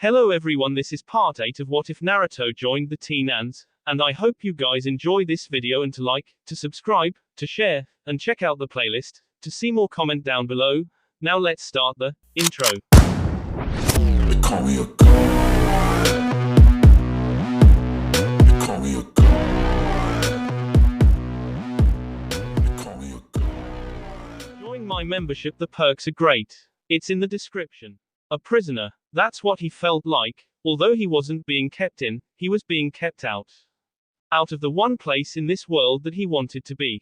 Hello everyone, this is part 8 of What If Naruto Joined the Teen Ants, and I hope you guys enjoy this video and to like, to subscribe, to share, and check out the playlist, to see more comment down below. Now let's start the intro. They call me a god. They call me a god. They call me a god. Join my membership, the perks are great. It's in the description. A prisoner. That's what he felt like. Although he wasn't being kept in, he was being kept out. Out of the one place in this world that he wanted to be.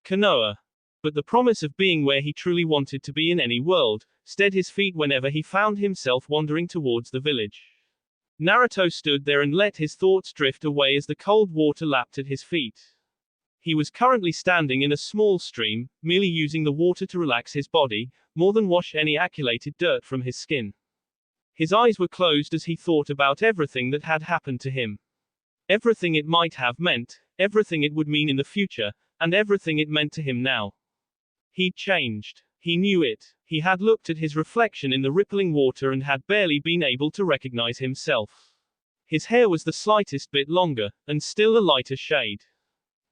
Konoha. But the promise of being where he truly wanted to be in any world, steadied his feet whenever he found himself wandering towards the village. Naruto stood there and let his thoughts drift away as the cold water lapped at his feet. He was currently standing in a small stream, merely using the water to relax his body, more than wash any accumulated dirt from his skin. His eyes were closed as he thought about everything that had happened to him. Everything it might have meant, everything it would mean in the future, and everything it meant to him now. He'd changed. He knew it. He had looked at his reflection in the rippling water and had barely been able to recognize himself. His hair was the slightest bit longer, and still a lighter shade.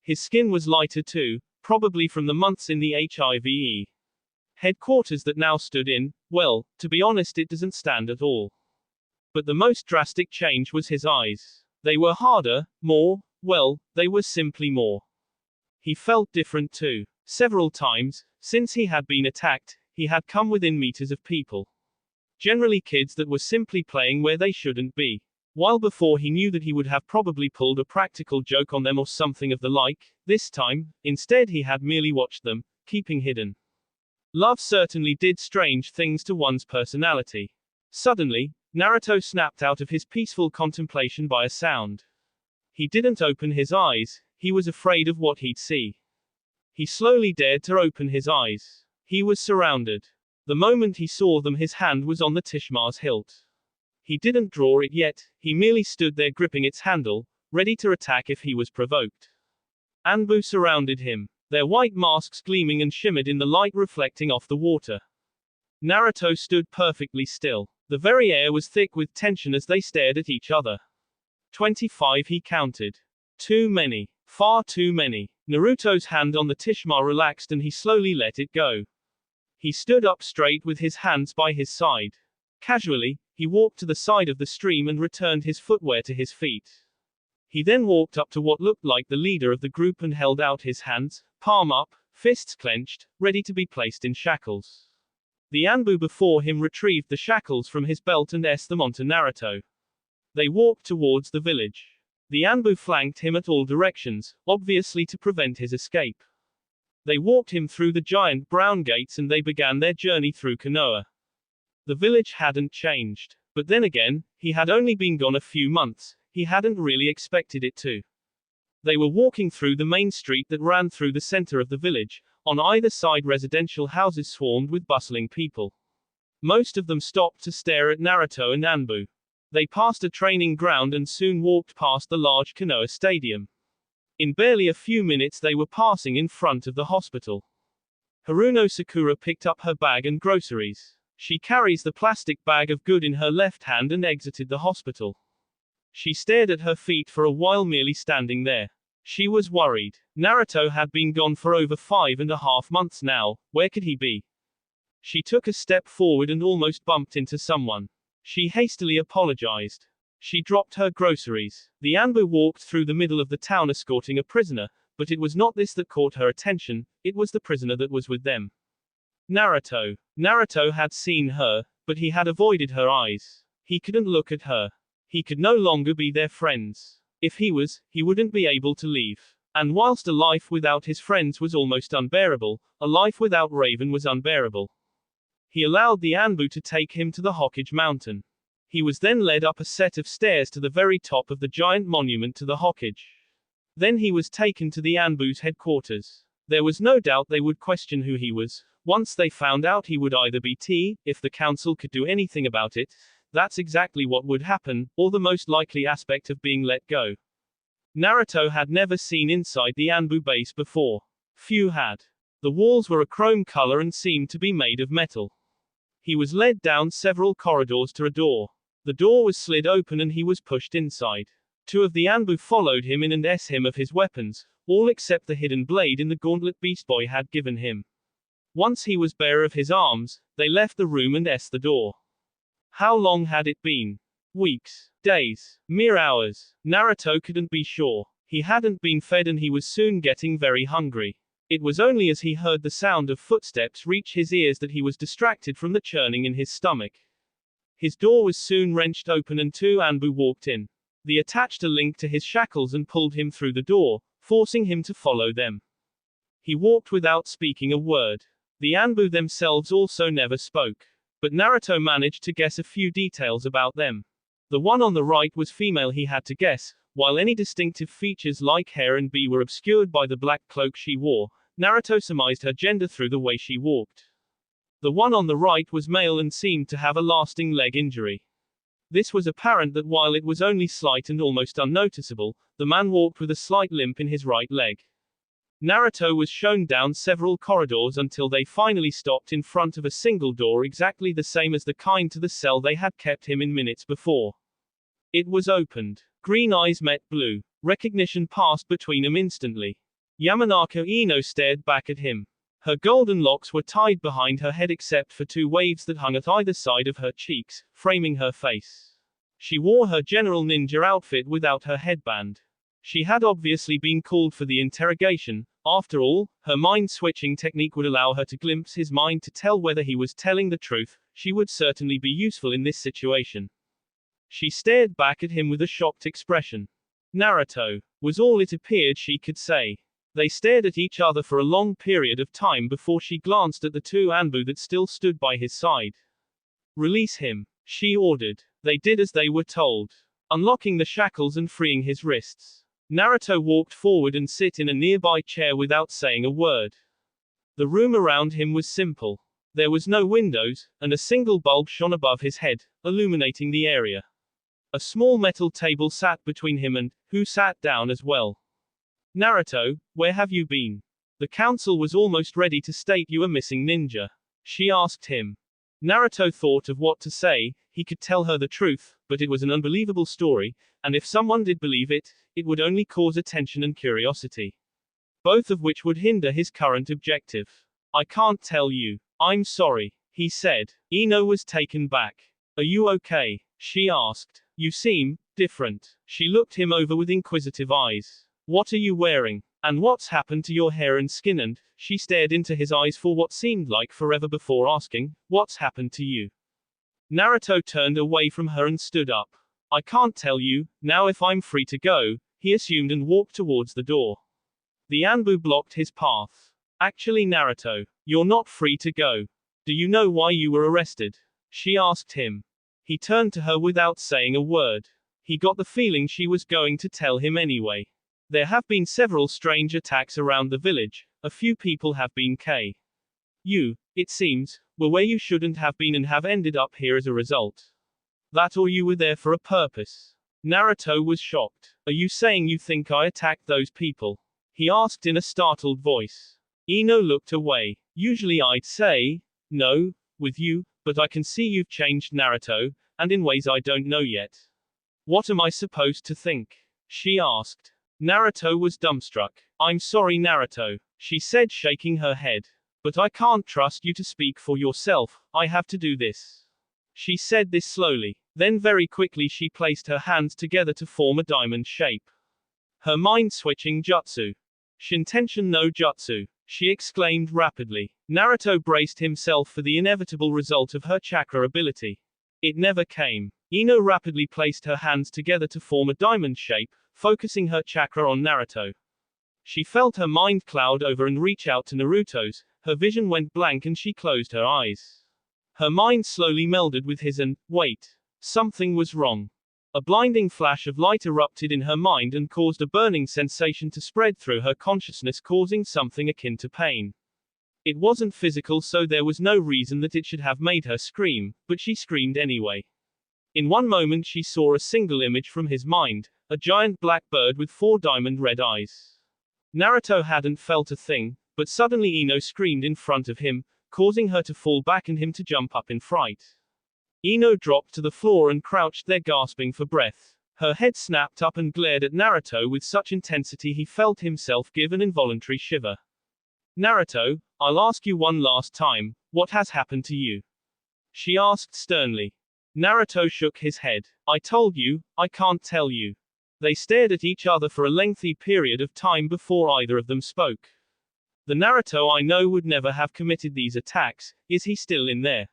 His skin was lighter too, probably from the months in the HIV headquarters that now stood in, well, to be honest it doesn't stand at all. But the most drastic change was his eyes. They were harder, more, well, they were simply more. He felt different too. Several times, since he had been attacked, he had come within meters of people. Generally kids that were simply playing where they shouldn't be. While before he knew that he would have probably pulled a practical joke on them or something of the like, this time, instead he had merely watched them, keeping hidden. Love certainly did strange things to one's personality. Suddenly, Naruto snapped out of his peaceful contemplation by a sound. He didn't open his eyes, he was afraid of what he'd see. He slowly dared to open his eyes. He was surrounded. The moment he saw them, his hand was on the Tishmar's hilt. He didn't draw it yet, he merely stood there gripping its handle, ready to attack if he was provoked. Anbu surrounded him, their white masks gleaming and shimmered in the light reflecting off the water. Naruto stood perfectly still. The very air was thick with tension as they stared at each other. 25 he counted. Too many. Far too many. Naruto's hand on the Tishmar relaxed and he slowly let it go. He stood up straight with his hands by his side. Casually, he walked to the side of the stream and returned his footwear to his feet. He then walked up to what looked like the leader of the group and held out his hands, palm up, fists clenched, ready to be placed in shackles. The Anbu before him retrieved the shackles from his belt and pressed them onto Naruto. They walked towards the village. The Anbu flanked him at all directions, obviously to prevent his escape. They walked him through the giant brown gates and they began their journey through Konoha. The village hadn't changed. But then again, he had only been gone a few months, he hadn't really expected it to. They were walking through the main street that ran through the center of the village. On either side residential houses swarmed with bustling people. Most of them stopped to stare at Naruto and Anbu. They passed a training ground and soon walked past the large Konoha stadium. In barely a few minutes they were passing in front of the hospital. Haruno Sakura picked up her bag and groceries. She carries the plastic bag of good in her left hand and exited the hospital. She stared at her feet for a while, merely standing there. She was worried. Naruto had been gone for over 5.5 months now, where could he be? She took a step forward and almost bumped into someone. She hastily apologized. She dropped her groceries. The Anbu walked through the middle of the town escorting a prisoner, but it was not this that caught her attention, it was the prisoner that was with them. Naruto. Naruto had seen her, but he had avoided her eyes. He couldn't look at her. He could no longer be their friends. If he was, he wouldn't be able to leave. And whilst a life without his friends was almost unbearable, a life without Raven was unbearable. He allowed the Anbu to take him to the Hokage mountain. He was then led up a set of stairs to the very top of the giant monument to the Hokage. Then he was taken to the Anbu's headquarters. There was no doubt they would question who he was. Once they found out, he would either be T, if the council could do anything about it, that's exactly what would happen, or the most likely aspect of being let go. Naruto had never seen inside the Anbu base before. Few had. The walls were a chrome color and seemed to be made of metal. He was led down several corridors to a door. The door was slid open and he was pushed inside. Two of the Anbu followed him in and asked him of his weapons, all except the hidden blade in the gauntlet Beast Boy had given him. Once he was bare of his arms, they left the room and asked the door. How long had it been? Weeks, days, mere hours. Naruto couldn't be sure. He hadn't been fed and he was soon getting very hungry. It was only as he heard the sound of footsteps reach his ears that he was distracted from the churning in his stomach. His door was soon wrenched open and two Anbu walked in. They attached a link to his shackles and pulled him through the door, forcing him to follow them. He walked without speaking a word. The Anbu themselves also never spoke. But Naruto managed to guess a few details about them. The one on the right was female, he had to guess, while any distinctive features like hair and were obscured by the black cloak she wore. Naruto surmised her gender through the way she walked. The one on the right was male and seemed to have a lasting leg injury. This was apparent that while it was only slight and almost unnoticeable, the man walked with a slight limp in his right leg. Naruto was shown down several corridors until they finally stopped in front of a single door exactly the same as the kind to the cell they had kept him in minutes before. It was opened. Green eyes met blue. Recognition passed between them instantly. Yamanaka Ino stared back at him. Her golden locks were tied behind her head except for two waves that hung at either side of her cheeks, framing her face. She wore her general ninja outfit without her headband. She had obviously been called for the interrogation. After all, her mind-switching technique would allow her to glimpse his mind to tell whether he was telling the truth. She would certainly be useful in this situation. She stared back at him with a shocked expression. Naruto, was all it appeared she could say. They stared at each other for a long period of time before she glanced at the two Anbu that still stood by his side. Release him, she ordered. They did as they were told, unlocking the shackles and freeing his wrists. Naruto walked forward and sit in a nearby chair without saying a word. The room around him was simple. There was no windows, and a single bulb shone above his head, illuminating the area. A small metal table sat between him and, who sat down as well. Naruto, where have you been? The council was almost ready to state you a missing ninja. She asked him. Naruto thought of what to say. He could tell her the truth, but it was an unbelievable story, and if someone did believe it, it would only cause attention and curiosity. Both of which would hinder his current objective. I can't tell you. I'm sorry, he said. Ino was taken back. Are you okay? She asked. You seem different. She looked him over with inquisitive eyes. What are you wearing? And what's happened to your hair and skin? And she stared into his eyes for what seemed like forever before asking, what's happened to you? Naruto turned away from her and stood up. I can't tell you, now if I'm free to go, he assumed and walked towards the door. The Anbu blocked his path. Actually Naruto, you're not free to go. Do you know why you were arrested? She asked him. He turned to her without saying a word. He got the feeling she was going to tell him anyway. There have been several strange attacks around the village. A few people have been killed. You, it seems, were where you shouldn't have been and have ended up here as a result. That or you were there for a purpose. Naruto was shocked. Are you saying you think I attacked those people? He asked in a startled voice. Ino looked away. Usually I'd say, no, with you, but I can see you've changed Naruto, and in ways I don't know yet. What am I supposed to think? She asked. Naruto was dumbstruck. I'm sorry Naruto, she said shaking her head. But I can't trust you to speak for yourself, I have to do this. She said this slowly. Then very quickly she placed her hands together to form a diamond shape. Her mind-switching jutsu. Shintention no jutsu, she exclaimed rapidly. Naruto braced himself for the inevitable result of her chakra ability. It never came. Ino rapidly placed her hands together to form a diamond shape, focusing her chakra on Naruto. She felt her mind cloud over and reach out to Naruto's. Her vision went blank and she closed her eyes. Her mind slowly melded with his and, wait. Something was wrong. A blinding flash of light erupted in her mind and caused a burning sensation to spread through her consciousness, causing something akin to pain. It wasn't physical, so there was no reason that it should have made her scream, but she screamed anyway. In one moment she saw a single image from his mind, a giant black bird with 4 diamond red eyes. Naruto hadn't felt a thing, but suddenly Ino screamed in front of him, causing her to fall back and him to jump up in fright. Ino dropped to the floor and crouched there gasping for breath. Her head snapped up and glared at Naruto with such intensity he felt himself give an involuntary shiver. Naruto, I'll ask you one last time, what has happened to you? She asked sternly. Naruto shook his head. I told you, I can't tell you. They stared at each other for a lengthy period of time before either of them spoke. The Naruto I know would never have committed these attacks, is he still in there?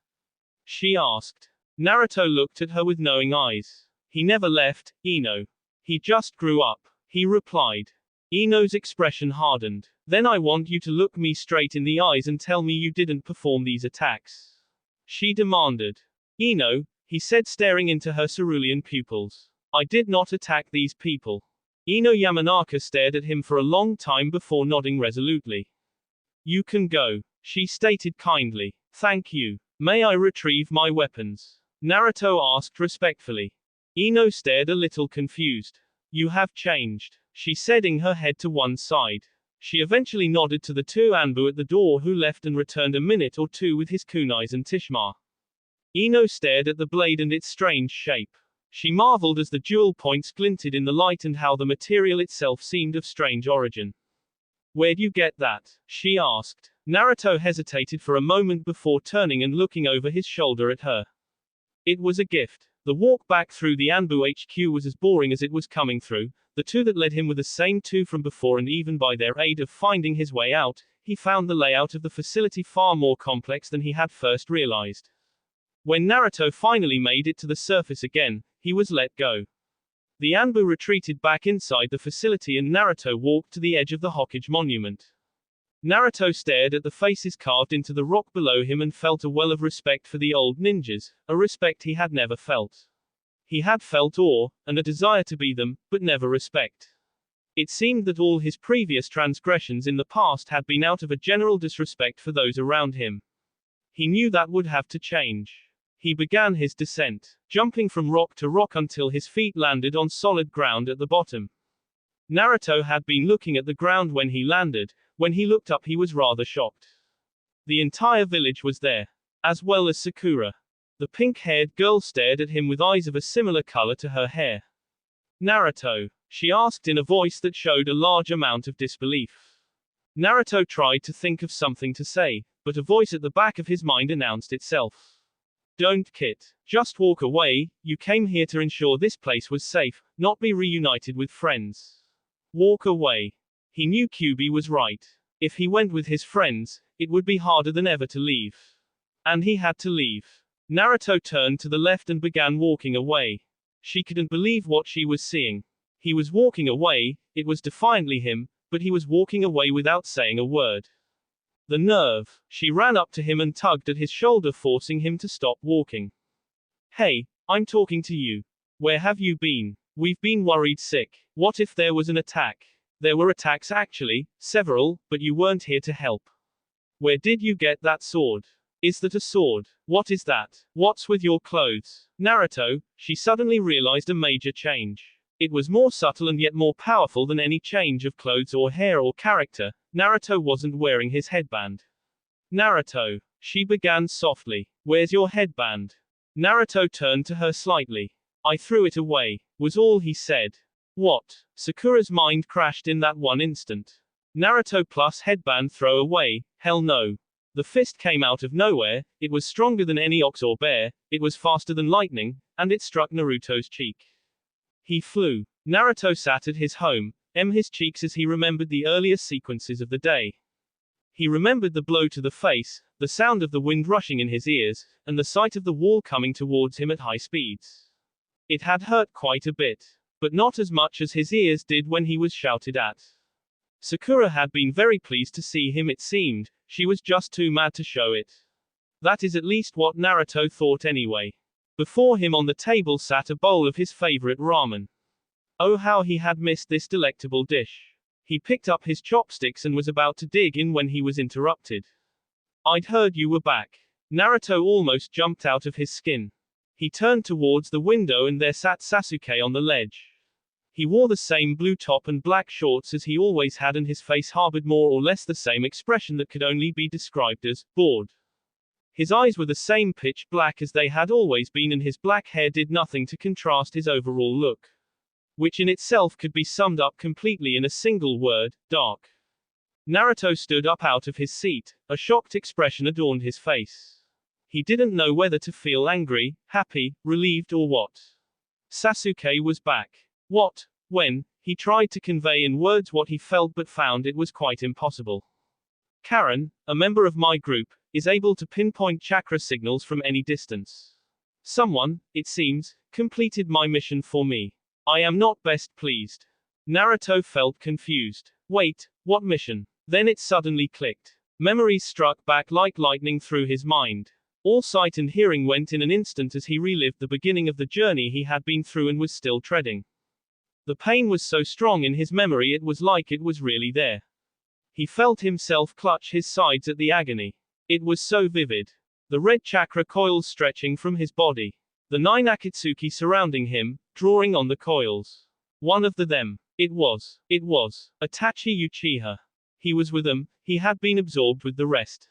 She asked. Naruto looked at her with knowing eyes. He never left, Ino. He just grew up, he replied. Ino's expression hardened. Then I want you to look me straight in the eyes and tell me you didn't perform these attacks. She demanded. Ino, he said staring into her cerulean pupils. I did not attack these people. Ino Yamanaka stared at him for a long time before nodding resolutely. You can go, she stated kindly. Thank you. May I retrieve my weapons? Naruto asked respectfully. Ino stared a little confused. You have changed, she said, her head to one side. She eventually nodded to the two Anbu at the door who left and returned a minute or two with his kunais and tishma. Ino stared at the blade and its strange shape. She marveled as the jewel points glinted in the light and how the material itself seemed of strange origin. Where'd you get that? She asked. Naruto hesitated for a moment before turning and looking over his shoulder at her. It was a gift. The walk back through the Anbu HQ was as boring as it was coming through. The two that led him were the same two from before, and even by their aid of finding his way out, he found the layout of the facility far more complex than he had first realized. When Naruto finally made it to the surface again, he was let go. The Anbu retreated back inside the facility and Naruto walked to the edge of the Hokage monument. Naruto stared at the faces carved into the rock below him and felt a well of respect for the old ninjas, a respect he had never felt. He had felt awe, and a desire to be them, but never respect. It seemed that all his previous transgressions in the past had been out of a general disrespect for those around him. He knew that would have to change. He began his descent, jumping from rock to rock until his feet landed on solid ground at the bottom. Naruto had been looking at the ground when he landed. When he looked up he was rather shocked. The entire village was there, as well as Sakura. The pink-haired girl stared at him with eyes of a similar color to her hair. Naruto, she asked in a voice that showed a large amount of disbelief. Naruto tried to think of something to say, but a voice at the back of his mind announced itself. Don't Kit. Just walk away, you came here to ensure this place was safe, not be reunited with friends. Walk away. He knew Kyuubi was right. If he went with his friends, it would be harder than ever to leave. And he had to leave. Naruto turned to the left and began walking away. She couldn't believe what she was seeing. He was walking away, it was defiantly him, but he was walking away without saying a word. The nerve. She ran up to him and tugged at his shoulder, forcing him to stop walking. Hey, I'm talking to you. Where have you been? We've been worried sick. What if there was an attack? There were attacks actually, several, but you weren't here to help. Where did you get that sword? Is that a sword? What is that? What's with your clothes? Naruto, she suddenly realized a major change. It was more subtle and yet more powerful than any change of clothes or hair or character. Naruto wasn't wearing his headband. Naruto, she began softly. Where's your headband? Naruto turned to her slightly. I threw it away, was all he said. What? Sakura's mind crashed in that one instant. Naruto plus headband throw away, hell no. The fist came out of nowhere, it was stronger than any ox or bear, it was faster than lightning, and it struck Naruto's cheek. He flew. Naruto sat at his home, his cheeks as he remembered the earlier sequences of the day. He remembered the blow to the face, the sound of the wind rushing in his ears, and the sight of the wall coming towards him at high speeds. It had hurt quite a bit. But not as much as his ears did when he was shouted at. Sakura had been very pleased to see him, it seemed, she was just too mad to show it. That is at least what Naruto thought anyway. Before him on the table sat a bowl of his favorite ramen. Oh, how he had missed this delectable dish. He picked up his chopsticks and was about to dig in when he was interrupted. I'd heard you were back. Naruto almost jumped out of his skin. He turned towards the window and there sat Sasuke on the ledge. He wore the same blue top and black shorts as he always had, and his face harbored more or less the same expression that could only be described as bored. His eyes were the same pitch black as they had always been, and his black hair did nothing to contrast his overall look, which in itself could be summed up completely in a single word: dark. Naruto stood up out of his seat. A shocked expression adorned his face. He didn't know whether to feel angry, happy, relieved, or what. Sasuke was back. What? When? He tried to convey in words what he felt but found it was quite impossible. Karen, a member of my group, is able to pinpoint chakra signals from any distance. Someone, it seems, completed my mission for me. I am not best pleased. Naruto felt confused. Wait, what mission? Then it suddenly clicked. Memories struck back like lightning through his mind. All sight and hearing went in an instant as he relived the beginning of the journey he had been through and was still treading. The pain was so strong in his memory it was like it was really there. He felt himself clutch his sides at the agony. It was so vivid. The red chakra coils stretching from his body. The 9 Akatsuki surrounding him, drawing on the coils. One of them. It was Itachi Uchiha. He was with them, he had been absorbed with the rest.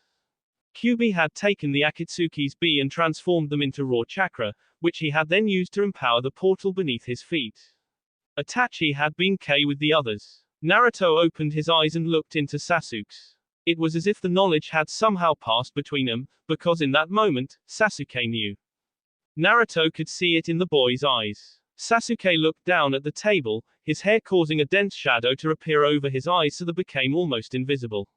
Kyuubi had taken the Akatsuki's B and transformed them into raw chakra, which he had then used to empower the portal beneath his feet. Itachi had been K with the others. Naruto opened his eyes and looked into Sasuke's. It was as if the knowledge had somehow passed between them, because in that moment, Sasuke knew. Naruto could see it in the boy's eyes. Sasuke looked down at the table, his hair causing a dense shadow to appear over his eyes so they became almost invisible.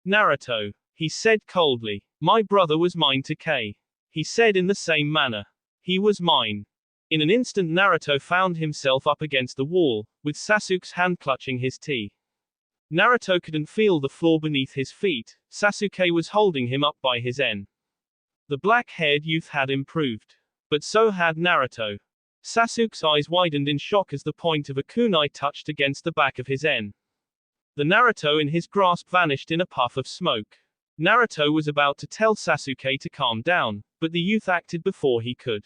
Naruto, he said coldly. My brother was mine to K. He said in the same manner. He was mine. In an instant Naruto found himself up against the wall, with Sasuke's hand clutching his tea. Naruto couldn't feel the floor beneath his feet. Sasuke was holding him up by his en. The black-haired youth had improved. But so had Naruto. Sasuke's eyes widened in shock as the point of a kunai touched against the back of his en. The Naruto in his grasp vanished in a puff of smoke. Naruto was about to tell Sasuke to calm down, but the youth acted before he could.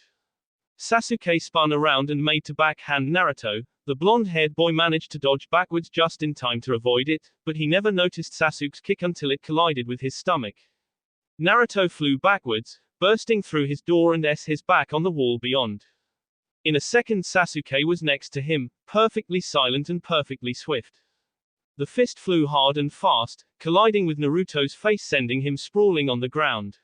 Sasuke spun around and made to backhand Naruto. The blonde-haired boy managed to dodge backwards just in time to avoid it, but he never noticed Sasuke's kick until it collided with his stomach. Naruto flew backwards, bursting through his door and his back on the wall beyond. In a second Sasuke was next to him, perfectly silent and perfectly swift. The fist flew hard and fast, colliding with Naruto's face sending him sprawling on the ground.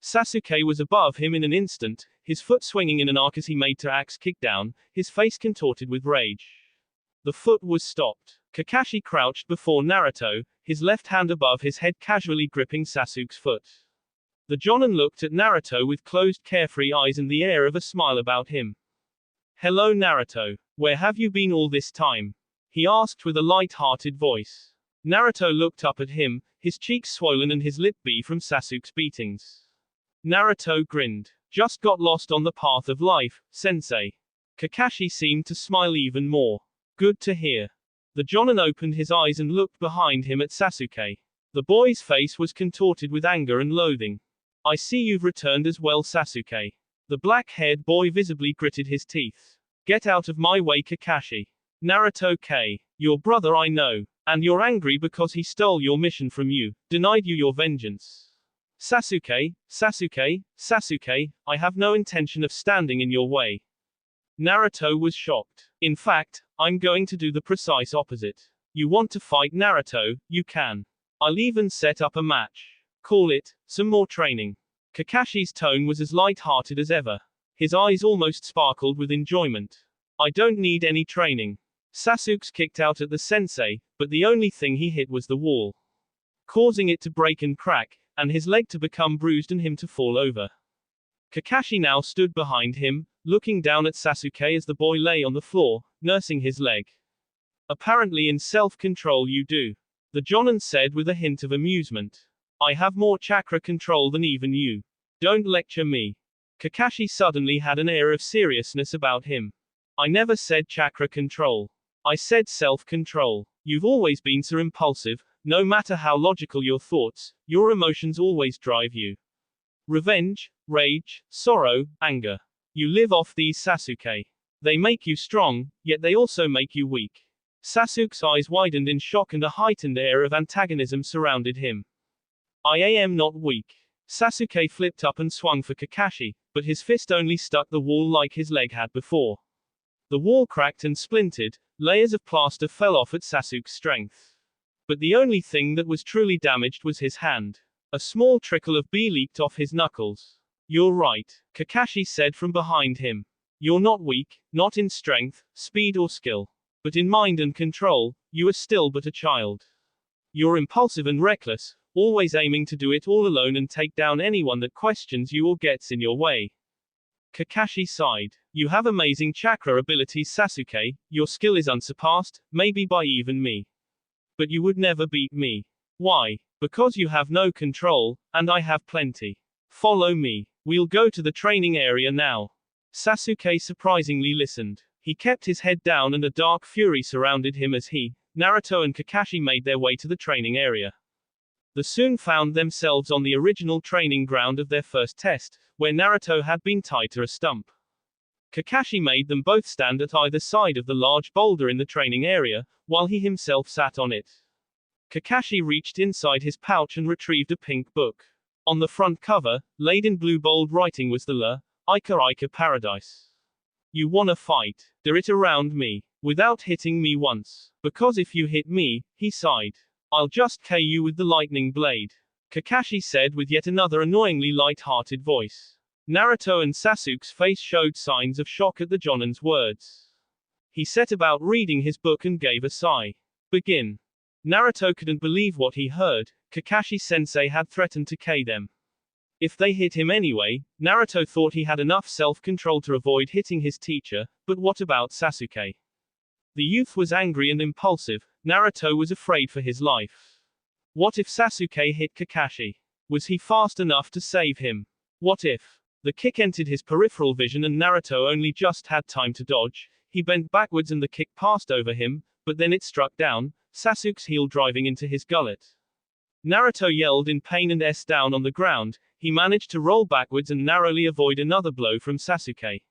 Sasuke was above him in an instant, his foot swinging in an arc as he made to axe kickdown, his face contorted with rage. The foot was stopped. Kakashi crouched before Naruto, his left hand above his head casually gripping Sasuke's foot. The Jonin looked at Naruto with closed carefree eyes and the air of a smile about him. Hello Naruto. Where have you been all this time? He asked with a light-hearted voice. Naruto looked up at him, his cheeks swollen and his lip bee from Sasuke's beatings. Naruto grinned. Just got lost on the path of life, sensei. Kakashi seemed to smile even more. Good to hear. The Jonin opened his eyes and looked behind him at Sasuke. The boy's face was contorted with anger and loathing. I see you've returned as well, Sasuke. The black-haired boy visibly gritted his teeth. Get out of my way, Kakashi. Naruto K. Your brother I know. And you're angry because he stole your mission from you, denied you your vengeance. Sasuke, I have no intention of standing in your way. Naruto was shocked. In fact, I'm going to do the precise opposite. You want to fight Naruto, you can. I'll even set up a match. Call it, some more training. Kakashi's tone was as light-hearted as ever. His eyes almost sparkled with enjoyment. I don't need any training. Sasuke kicked out at the sensei, but the only thing he hit was the wall, causing it to break and crack, and his leg to become bruised and him to fall over. Kakashi now stood behind him, looking down at Sasuke as the boy lay on the floor, nursing his leg. Apparently in self-control you do. The Jonin said with a hint of amusement. I have more chakra control than even you. Don't lecture me. Kakashi suddenly had an air of seriousness about him. I never said chakra control. I said self-control. You've always been so impulsive, no matter how logical your thoughts, your emotions always drive you. Revenge, rage, sorrow, anger. You live off these, Sasuke. They make you strong, yet they also make you weak. Sasuke's eyes widened in shock and a heightened air of antagonism surrounded him. I am not weak. Sasuke flipped up and swung for Kakashi, but his fist only stuck the wall like his leg had before. The wall cracked and splintered, layers of plaster fell off at Sasuke's strength. But the only thing that was truly damaged was his hand. A small trickle of blood leaked off his knuckles. "You're right," Kakashi said from behind him. "You're not weak, not in strength, speed or skill. But in mind and control, you are still but a child. You're impulsive and reckless, always aiming to do it all alone and take down anyone that questions you or gets in your way." Kakashi sighed. "You have amazing chakra abilities, Sasuke, your skill is unsurpassed, maybe by even me. But you would never beat me. Why? Because you have no control, and I have plenty. Follow me. We'll go to the training area now." Sasuke surprisingly listened. He kept his head down and a dark fury surrounded him as he, Naruto and Kakashi made their way to the training area. They soon found themselves on the original training ground of their first test, where Naruto had been tied to a stump. Kakashi made them both stand at either side of the large boulder in the training area, while he himself sat on it. Kakashi reached inside his pouch and retrieved a pink book. On the front cover, laid in blue bold writing was the Ika Ika Paradise. "You wanna fight? Do it around me. Without hitting me once. Because if you hit me," he sighed, "I'll just KO you with the lightning blade," Kakashi said with yet another annoyingly light-hearted voice. Naruto and Sasuke's face showed signs of shock at the Jonin's words. He set about reading his book and gave a sigh. "Begin." Naruto couldn't believe what he heard. Kakashi-sensei had threatened to KO them. If they hit him anyway, Naruto thought he had enough self-control to avoid hitting his teacher, but what about Sasuke? The youth was angry and impulsive. Naruto was afraid for his life. What if Sasuke hit Kakashi? Was he fast enough to save him? What if? The kick entered his peripheral vision and Naruto only just had time to dodge. He bent backwards and the kick passed over him, but then it struck down, Sasuke's heel driving into his gullet. Naruto yelled in pain and down on the ground. He managed to roll backwards and narrowly avoid another blow from Sasuke.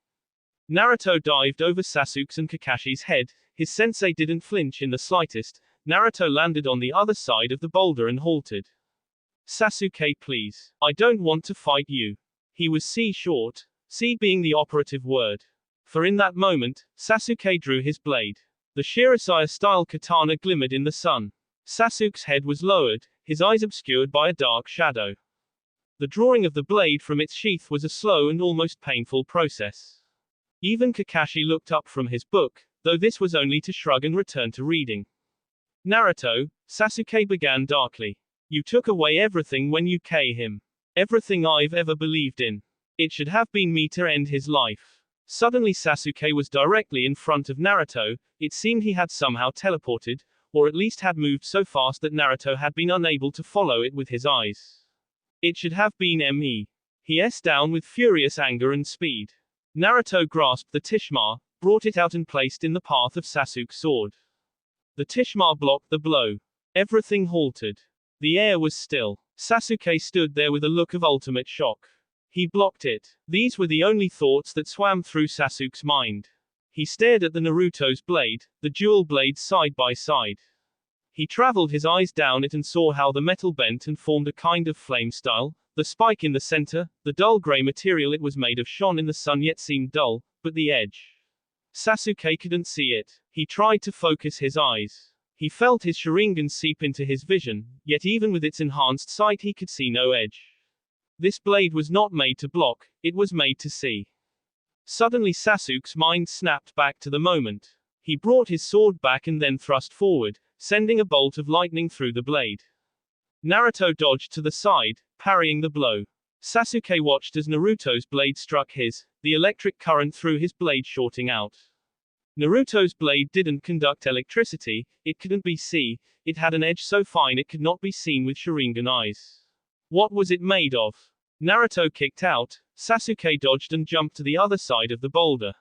Naruto dived over Sasuke's and Kakashi's head. His sensei didn't flinch in the slightest. Naruto landed on the other side of the boulder and halted. "Sasuke, please. I don't want to fight you." He was short, C being the operative word. For in that moment, Sasuke drew his blade. The Shirasaya-style katana glimmered in the sun. Sasuke's head was lowered, his eyes obscured by a dark shadow. The drawing of the blade from its sheath was a slow and almost painful process. Even Kakashi looked up from his book, though this was only to shrug and return to reading. "Naruto," Sasuke began darkly. "You took away everything when you KO'd him. Everything I've ever believed in. It should have been me to end his life." Suddenly Sasuke was directly in front of Naruto. It seemed he had somehow teleported, or at least had moved so fast that Naruto had been unable to follow it with his eyes. "It should have been me." He down with furious anger and speed. Naruto grasped the tishma, brought it out and placed in the path of Sasuke's sword. The tishma blocked the blow. Everything halted. The air was still. Sasuke stood there with a look of ultimate shock. He blocked it. These were the only thoughts that swam through Sasuke's mind. He stared at the Naruto's blade, the dual blades side by side. He traveled his eyes down it and saw how the metal bent and formed a kind of flame style. The spike in the center, the dull gray material it was made of shone in the sun yet seemed dull, but the edge. Sasuke couldn't see it. He tried to focus his eyes. He felt his Sharingan seep into his vision, yet even with its enhanced sight he could see no edge. This blade was not made to block, it was made to see. Suddenly Sasuke's mind snapped back to the moment. He brought his sword back and then thrust forward, sending a bolt of lightning through the blade. Naruto dodged to the side, parrying the blow. Sasuke watched as Naruto's blade struck his, the electric current through his blade shorting out. Naruto's blade didn't conduct electricity, it couldn't be seen, it had an edge so fine it could not be seen with Sharingan eyes. What was it made of? Naruto kicked out, Sasuke dodged and jumped to the other side of the boulder.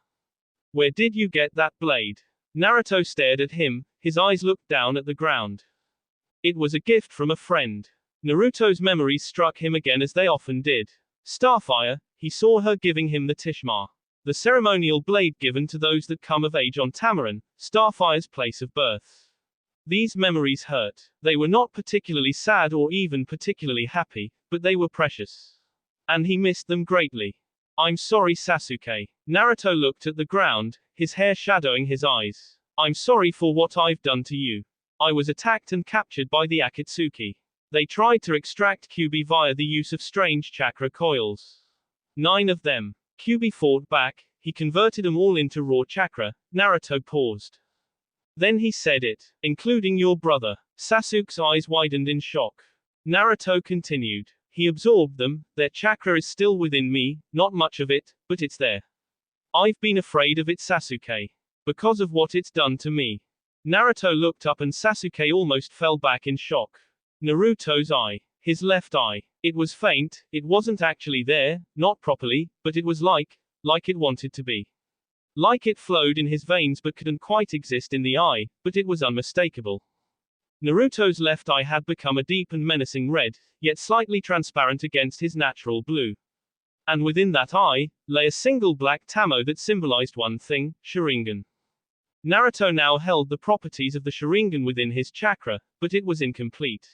"Where did you get that blade?" Naruto stared at him, his eyes looked down at the ground. "It was a gift from a friend." Naruto's memories struck him again as they often did. Starfire, he saw her giving him the tishma. The ceremonial blade given to those that come of age on Tamarin, Starfire's place of birth. These memories hurt. They were not particularly sad or even particularly happy, but they were precious. And he missed them greatly. I'm sorry, Sasuke. Naruto looked at the ground, his hair shadowing his eyes. I'm sorry for what I've done to you. I was attacked and captured by the Akatsuki. They tried to extract Kyuubi via the use of strange chakra coils. 9 of them. Kyuubi fought back, he converted them all into raw chakra. Naruto paused. Then he said it, including your brother. Sasuke's eyes widened in shock. Naruto continued. He absorbed them, their chakra is still within me, not much of it, but it's there. I've been afraid of it, Sasuke. Because of what it's done to me. Naruto looked up and Sasuke almost fell back in shock. Naruto's eye. His left eye. It was faint, it wasn't actually there, not properly, but it was like it wanted to be. Like it flowed in his veins but couldn't quite exist in the eye, but it was unmistakable. Naruto's left eye had become a deep and menacing red, yet slightly transparent against his natural blue. And within that eye, lay a single black tamo that symbolized one thing, Sharingan. Naruto now held the properties of the Sharingan within his chakra, but it was incomplete.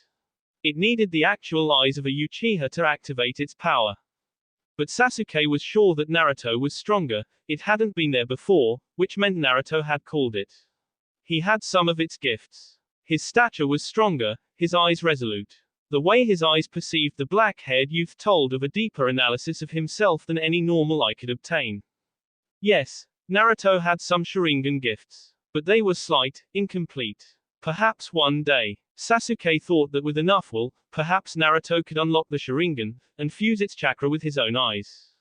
It needed the actual eyes of a Uchiha to activate its power. But Sasuke was sure that Naruto was stronger, it hadn't been there before, which meant Naruto had called it. He had some of its gifts. His stature was stronger, his eyes resolute. The way his eyes perceived the black-haired youth told of a deeper analysis of himself than any normal eye could obtain. Yes, Naruto had some Sharingan gifts. But they were slight, incomplete. Perhaps one day, Sasuke thought that with enough will, perhaps Naruto could unlock the Sharingan, and fuse its chakra with his own eyes.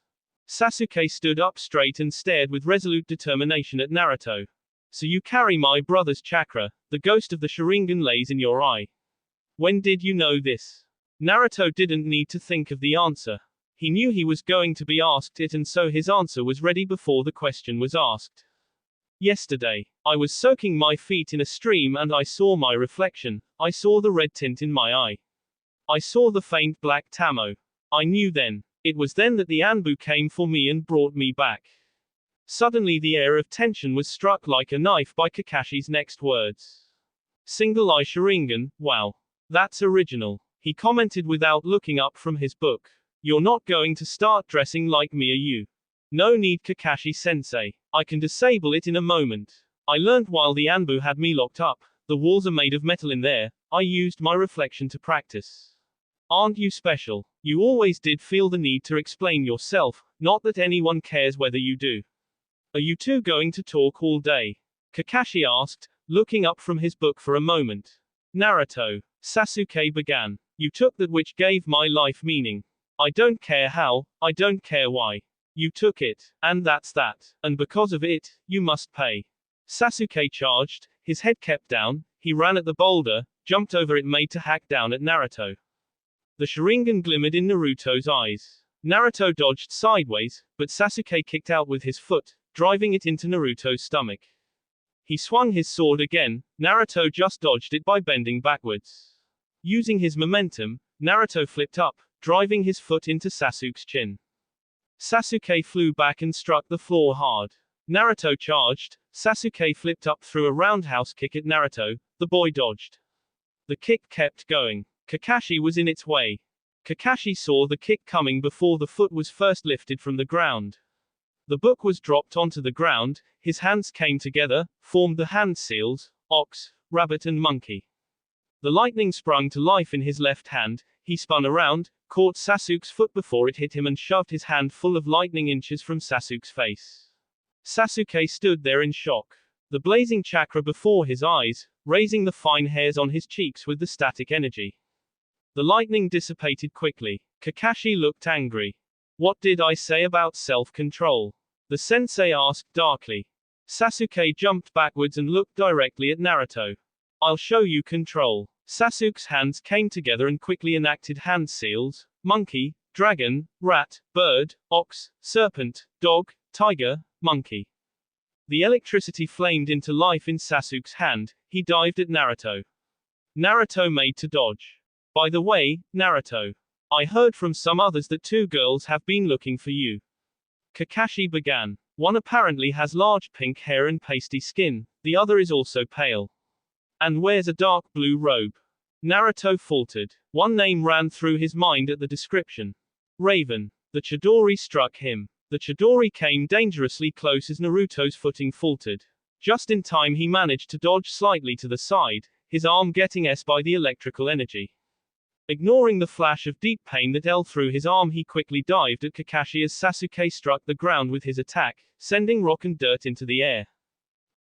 Sasuke stood up straight and stared with resolute determination at Naruto. So you carry my brother's chakra, the ghost of the Sharingan lays in your eye. When did you know this? Naruto didn't need to think of the answer. He knew he was going to be asked it and so his answer was ready before the question was asked. Yesterday, I was soaking my feet in a stream and I saw my reflection, I saw the red tint in my eye. I saw the faint black tamo. I knew then. It was then that the Anbu came for me and brought me back. Suddenly the air of tension was struck like a knife by Kakashi's next words. Single eye Sharingan, wow. That's original. He commented without looking up from his book. You're not going to start dressing like me, are you? No need, Kakashi-sensei. I can disable it in a moment. I learned while the Anbu had me locked up. The walls are made of metal in there. I used my reflection to practice. Aren't you special? You always did feel the need to explain yourself, not that anyone cares whether you do. Are you two going to talk all day? Kakashi asked, looking up from his book for a moment. Naruto. Sasuke began. You took that which gave my life meaning. I don't care how, I don't care why. You took it, and that's that. And because of it, you must pay. Sasuke charged, his head kept down, he ran at the boulder, jumped over it made to hack down at Naruto. The Sharingan glimmered in Naruto's eyes. Naruto dodged sideways, but Sasuke kicked out with his foot, driving it into Naruto's stomach. He swung his sword again, Naruto just dodged it by bending backwards. Using his momentum, Naruto flipped up, driving his foot into Sasuke's chin. Sasuke flew back and struck the floor hard. Naruto charged, Sasuke flipped up through a roundhouse kick at Naruto, the boy dodged. The kick kept going. Kakashi was in its way. Kakashi saw the kick coming before the foot was first lifted from the ground. The book was dropped onto the ground, his hands came together, formed the hand seals, ox, rabbit and monkey. The lightning sprung to life in his left hand, he spun around, caught Sasuke's foot before it hit him and shoved his hand full of lightning inches from Sasuke's face. Sasuke stood there in shock. The blazing chakra before his eyes, raising the fine hairs on his cheeks with the static energy. The lightning dissipated quickly. Kakashi looked angry. What did I say about self-control? The sensei asked darkly. Sasuke jumped backwards and looked directly at Naruto. I'll show you control. Sasuke's hands came together and quickly enacted hand seals, monkey, dragon, rat, bird, ox, serpent, dog, tiger, monkey. The electricity flamed into life in Sasuke's hand, he dived at Naruto. Naruto made to dodge. By the way, Naruto. I heard from some others that 2 girls have been looking for you. Kakashi began. One apparently has large pink hair and pasty skin, the other is also pale. And wears a dark blue robe. Naruto faltered. One name ran through his mind at the description. Raven. The Chidori struck him. The Chidori came dangerously close as Naruto's footing faltered. Just in time he managed to dodge slightly to the side, his arm getting S by the electrical energy. Ignoring the flash of deep pain that L through his arm, he quickly dived at Kakashi as Sasuke struck the ground with his attack, sending rock and dirt into the air.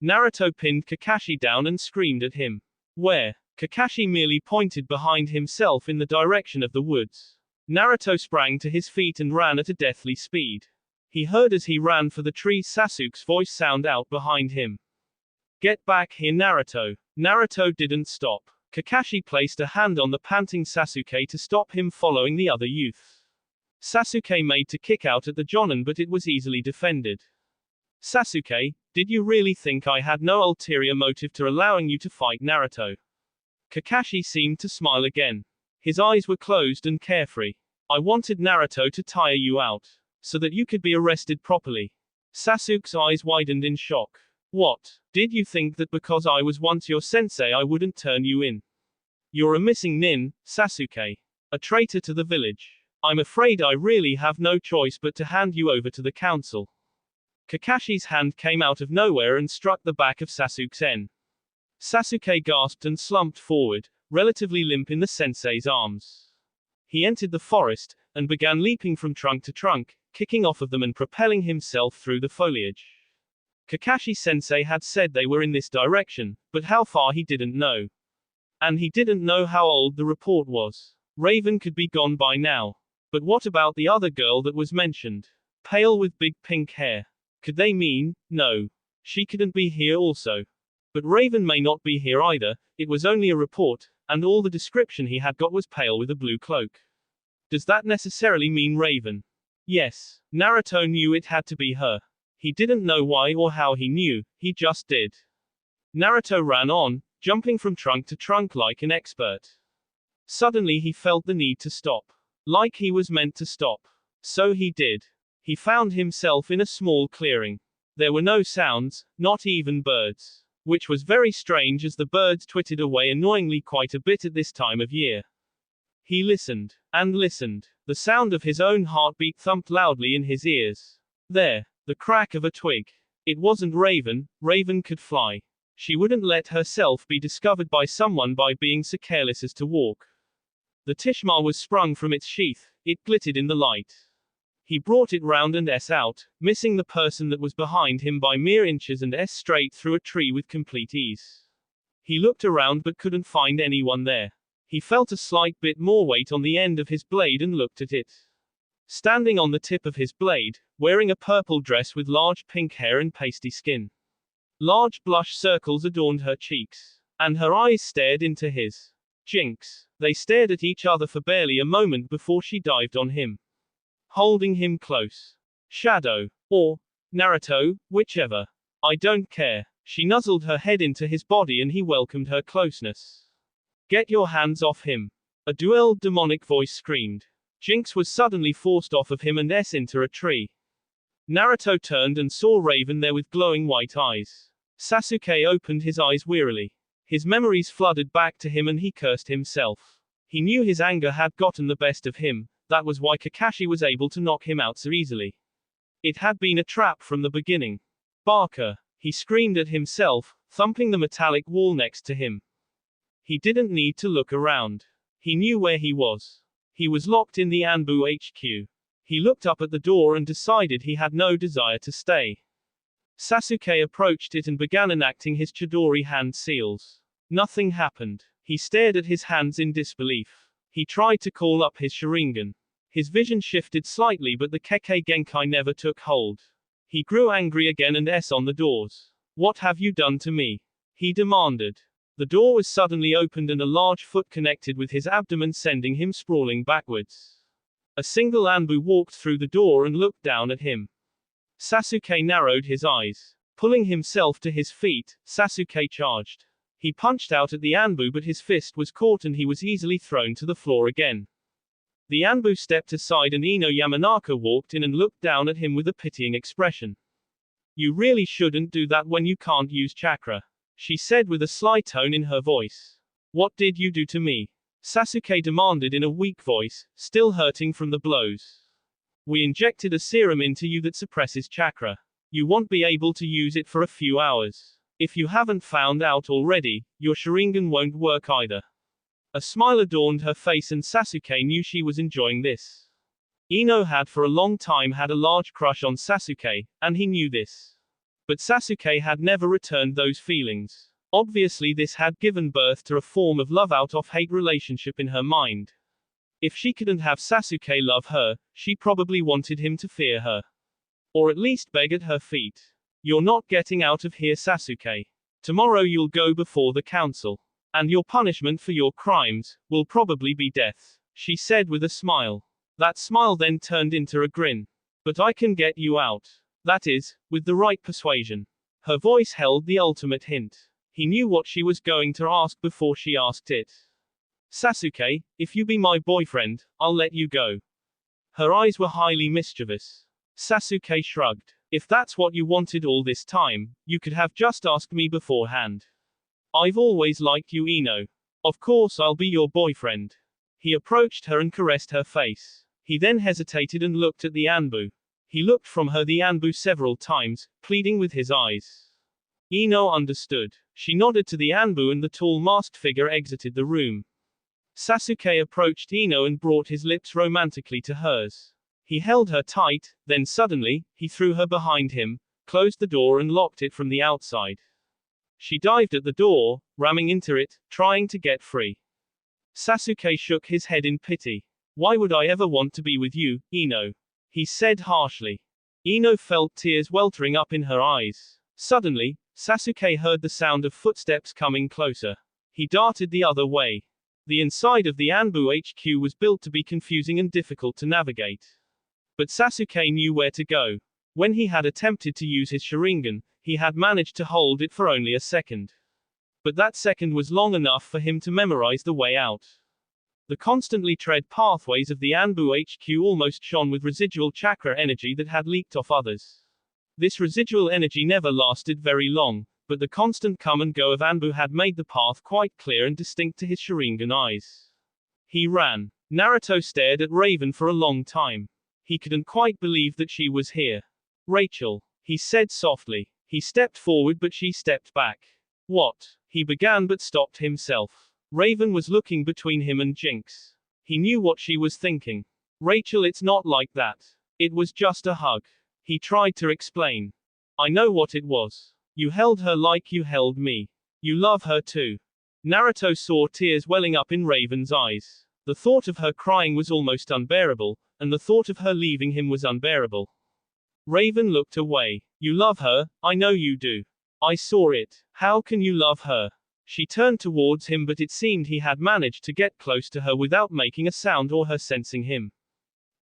Naruto pinned Kakashi down and screamed at him. Where? Kakashi merely pointed behind himself in the direction of the woods. Naruto sprang to his feet and ran at a deathly speed. He heard as he ran for the trees Sasuke's voice sound out behind him. Get back here, Naruto. Naruto didn't stop. Kakashi placed a hand on the panting Sasuke to stop him following the other youth. Sasuke made to kick out at the Jonin, but it was easily defended. Sasuke, did you really think I had no ulterior motive to allowing you to fight Naruto? Kakashi seemed to smile again. His eyes were closed and carefree. I wanted Naruto to tire you out, so that you could be arrested properly. Sasuke's eyes widened in shock. What? Did you think that because I was once your sensei I wouldn't turn you in? You're a missing nin, Sasuke. A traitor to the village. I'm afraid I really have no choice but to hand you over to the council. Kakashi's hand came out of nowhere and struck the back of Sasuke's en. Sasuke gasped and slumped forward, relatively limp in the sensei's arms. He entered the forest, and began leaping from trunk to trunk, kicking off of them and propelling himself through the foliage. Kakashi-sensei had said they were in this direction, but how far he didn't know. And he didn't know how old the report was. Raven could be gone by now. But what about the other girl that was mentioned? Pale with big pink hair. Could they mean, no, she couldn't be here also? But Raven may not be here either, it was only a report, and all the description he had got was pale with a blue cloak. Does that necessarily mean Raven? Yes, Naruto knew it had to be her. He didn't know why or how he knew, he just did. Naruto ran on, jumping from trunk to trunk like an expert. Suddenly he felt the need to stop. Like he was meant to stop. So he did. He found himself in a small clearing. There were no sounds, not even birds. Which was very strange as the birds twittered away annoyingly quite a bit at this time of year. He listened. And listened. The sound of his own heartbeat thumped loudly in his ears. There. The crack of a twig. It wasn't Raven. Raven could fly. She wouldn't let herself be discovered by someone by being so careless as to walk. The tishma was sprung from its sheath. It glittered in the light. He brought it round and S out, missing the person that was behind him by mere inches and S straight through a tree with complete ease. He looked around but couldn't find anyone there. He felt a slight bit more weight on the end of his blade and looked at it. Standing on the tip of his blade, wearing a purple dress with large pink hair and pasty skin. Large blush circles adorned her cheeks. And her eyes stared into his. Jinx. They stared at each other for barely a moment before she dived on him. Holding him close. Shadow. Or Naruto, whichever. I don't care. She nuzzled her head into his body and he welcomed her closeness. Get your hands off him. A duelled demonic voice screamed. Jinx was suddenly forced off of him and S into a tree. Naruto turned and saw Raven there with glowing white eyes. Sasuke opened his eyes wearily. His memories flooded back to him and he cursed himself. He knew his anger had gotten the best of him, that was why Kakashi was able to knock him out so easily. It had been a trap from the beginning. Barker. He screamed at himself, thumping the metallic wall next to him. He didn't need to look around. He knew where he was. He was locked in the Anbu HQ. He looked up at the door and decided he had no desire to stay. Sasuke approached it and began enacting his Chidori hand seals. Nothing happened. He stared at his hands in disbelief. He tried to call up his Sharingan. His vision shifted slightly but the Kekkei Genkai never took hold. He grew angry again and S on the doors. What have you done to me? He demanded. The door was suddenly opened and a large foot connected with his abdomen sending him sprawling backwards. A single Anbu walked through the door and looked down at him. Sasuke narrowed his eyes. Pulling himself to his feet, Sasuke charged. He punched out at the Anbu but his fist was caught and he was easily thrown to the floor again. The Anbu stepped aside and Ino Yamanaka walked in and looked down at him with a pitying expression. You really shouldn't do that when you can't use chakra, she said with a sly tone in her voice. What did you do to me? Sasuke demanded in a weak voice, still hurting from the blows. We injected a serum into you that suppresses chakra. You won't be able to use it for a few hours. If you haven't found out already, your Sharingan won't work either. A smile adorned her face and Sasuke knew she was enjoying this. Ino had for a long time had a large crush on Sasuke, and he knew this. But Sasuke had never returned those feelings. Obviously this had given birth to a form of love-out-of-hate relationship in her mind. If she couldn't have Sasuke love her, she probably wanted him to fear her. Or at least beg at her feet. You're not getting out of here, Sasuke. Tomorrow you'll go before the council. And your punishment for your crimes will probably be death, she said with a smile. That smile then turned into a grin. But I can get you out. That is, with the right persuasion. Her voice held the ultimate hint. He knew what she was going to ask before she asked it. Sasuke, if you be my boyfriend, I'll let you go. Her eyes were highly mischievous. Sasuke shrugged. If that's what you wanted all this time, you could have just asked me beforehand. I've always liked you, Ino. Of course I'll be your boyfriend. He approached her and caressed her face. He then hesitated and looked at the Anbu. He looked from her the Anbu several times, pleading with his eyes. Ino understood. She nodded to the Anbu and the tall masked figure exited the room. Sasuke approached Ino and brought his lips romantically to hers. He held her tight, then suddenly, he threw her behind him, closed the door and locked it from the outside. She dived at the door, ramming into it, trying to get free. Sasuke shook his head in pity. Why would I ever want to be with you, Ino? He said harshly. Ino felt tears weltering up in her eyes. Suddenly, Sasuke heard the sound of footsteps coming closer. He darted the other way. The inside of the Anbu HQ was built to be confusing and difficult to navigate. But Sasuke knew where to go. When he had attempted to use his Sharingan, he had managed to hold it for only a second. But that second was long enough for him to memorize the way out. The constantly tread pathways of the Anbu HQ almost shone with residual chakra energy that had leaked off others. This residual energy never lasted very long, but the constant come and go of Anbu had made the path quite clear and distinct to his Sharingan eyes. He ran. Naruto stared at Raven for a long time. He couldn't quite believe that she was here. Rachel, he said softly. He stepped forward but she stepped back. What? He began but stopped himself. Raven was looking between him and Jinx. He knew what she was thinking. Rachel, it's not like that. It was just a hug. He tried to explain. I know what it was. You held her like you held me. You love her too. Naruto saw tears welling up in Raven's eyes. The thought of her crying was almost unbearable, and the thought of her leaving him was unbearable. Raven looked away. You love her, I know you do. I saw it. How can you love her? She turned towards him but it seemed he had managed to get close to her without making a sound or her sensing him.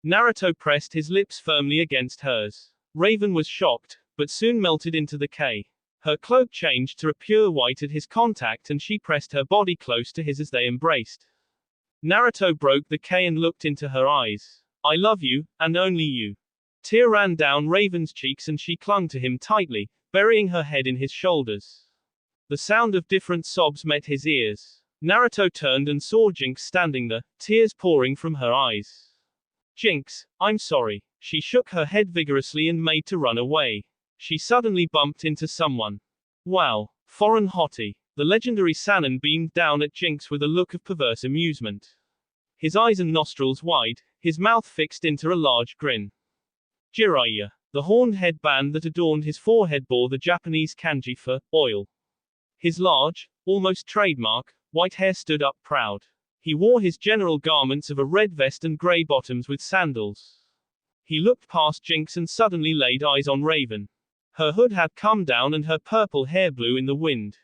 Naruto pressed his lips firmly against hers. Raven was shocked, but soon melted into the K. Her cloak changed to a pure white at his contact and she pressed her body close to his as they embraced. Naruto broke the K and looked into her eyes. I love you, and only you. Tear ran down Raven's cheeks and she clung to him tightly, burying her head in his shoulders. The sound of different sobs met his ears. Naruto turned and saw Jinx standing there, tears pouring from her eyes. Jinx, I'm sorry. She shook her head vigorously and made to run away. She suddenly bumped into someone. Wow, foreign hottie. The legendary Sannin beamed down at Jinx with a look of perverse amusement. His eyes and nostrils wide, his mouth fixed into a large grin. Jiraiya. The horned headband that adorned his forehead bore the Japanese kanji for oil. His large, almost trademark, white hair stood up proud. He wore his general garments of a red vest and grey bottoms with sandals. He looked past Jinx and suddenly laid eyes on Raven. Her hood had come down and her purple hair blew in the wind.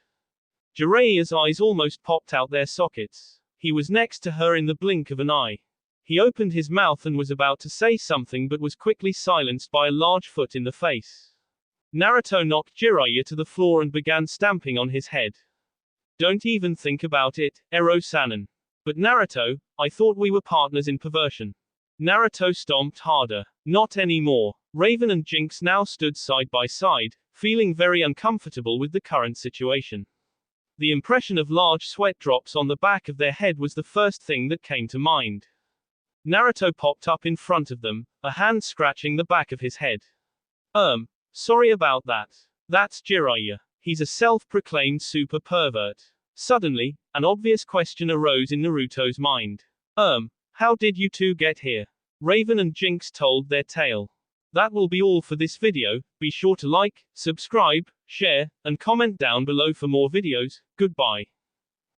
Jiraiya's eyes almost popped out their sockets. He was next to her in the blink of an eye. He opened his mouth and was about to say something but was quickly silenced by a large foot in the face. Naruto knocked Jiraiya to the floor and began stamping on his head. Don't even think about it, Ero Sannin. But Naruto, I thought we were partners in perversion. Naruto stomped harder. Not anymore. Raven and Jinx now stood side by side, feeling very uncomfortable with the current situation. The impression of large sweat drops on the back of their head was the first thing that came to mind. Naruto popped up in front of them, a hand scratching the back of his head. Sorry about that. That's Jiraiya. He's a self-proclaimed super pervert. Suddenly, an obvious question arose in Naruto's mind. How did you two get here? Raven and Jinx told their tale. That will be all for this video. Be sure to like, subscribe, share, and comment down below for more videos. Goodbye.